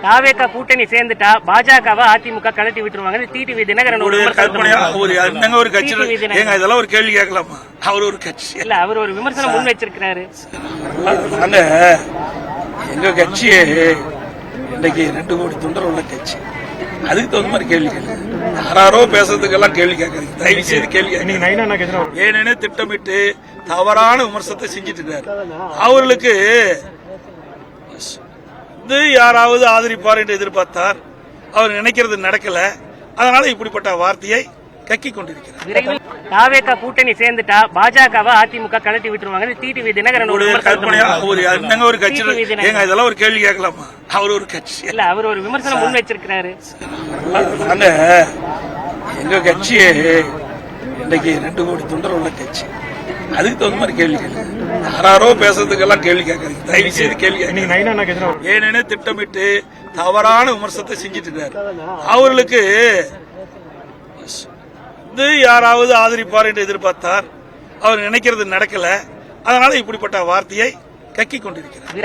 தாவேகா கூட்டணி சேர்ந்துட்டா பாஜகவை அதிமுக கழட்டி விட்டுருவாங்க. டிடிவி தினகரன் ஒரு கட்சி இதெல்லாம் ஒரு கேள்வி கேட்கலாமா? அவர் ஒரு கட்சி இல்ல, அவர் ஒரு விமர்சனம் முன் வச்சிருக்கிறாரு. எங்க கட்சியே இன்னைக்கு 2 கோடி தொண்டர் உள்ள கட்சி. அதுக்கு தகுந்த மாதிரி கேள்வி கேட்க யாரோ பேசுறதுக்கெல்லாம் கேள்வி கேட்கறீங்க. தயவு செய்து கேள்வி ஏனென திட்டமிட்டு தவறான விமர்சனத்தை செஞ்சிட்டு இருக்காரு. அவர்களுக்கு யாராவது ஆதரிப்பார் என்று எதிர்பார்த்தார். அவர் நினைக்கிறது நடக்கல. அதனால இப்படிப்பட்ட வார்த்தையை கக்கி கொண்டிருக்கிறார். தாவேகா கூட்டணி சேர்ந்துட்டா பாஜகவை அதிமுக கழட்டி விட்டுருவாங்க. டிடிவி தினகரன் ஒரு கட்சி இதெல்லாம் ஒரு கேள்வி கேட்கலாமா? அவர் ஒரு கட்சி இல்ல, அவர் ஒரு விமர்சனம் முன் வச்சிருக்கிறாரு. எங்க கட்சியே இன்னைக்கு 2 கோடி தொண்டர் உள்ள கட்சி. அதுக்கு தகுந்த மாதிரி கேள்வி கேட்க யாரோ பேசுறதுக்கெல்லாம் கேள்வி கேட்கறீங்க. தயவு செய்து கேள்வி ஏனென திட்டமிட்டு தவறான விமர்சனத்தை செஞ்சிட்டு இருக்காரு. அவர்களுக்கு யாராவது ஆதரிப்பார் என்று எதிர்பார்த்தார். அவர் நினைக்கிறது நடக்கல. அதனால இப்படிப்பட்ட வார்த்தையை கக்கி கொண்டிருக்கிறார்.